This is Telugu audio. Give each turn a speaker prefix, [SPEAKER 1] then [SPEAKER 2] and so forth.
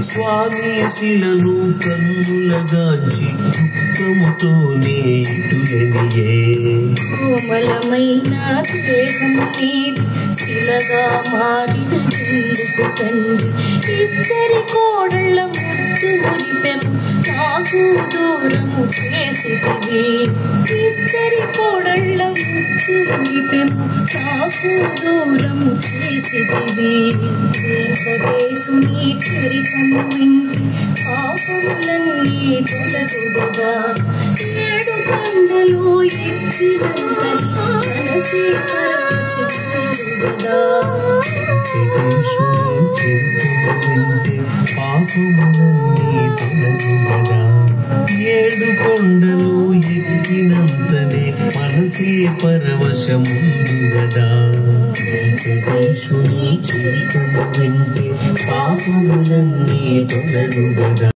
[SPEAKER 1] స్వామి శిలను కన్నులగాంచి దుఃఖముతోనే ఇటులనియే
[SPEAKER 2] కోమలమైన దేహం నీది శిలగా మారిన ఎందుకు తండ్రి ఇద్దరి కోడళ్ళ ముద్దు మురిపెము నాకు దూరము చేసితివి ఇద్దరి కోడళ్ళ ముద్దు మురిపెము నాకు దూరము చేసితివి వెంకటేశుని చరితము వింటి పాపములన్నీ తొలగుగదా ఏడు కొండలు ఎక్కినంతని మనసే పరవశించుగదా
[SPEAKER 1] వెంకటేశుని చరితము వింటి పాపములన్నీ తొలగుగదా ఏడు కొండలు ఎక్కినంతనే మనసే పరవశముందుగదా వెంకటేశుని చరితము వింటి పాపములన్నీ తొలగుగదా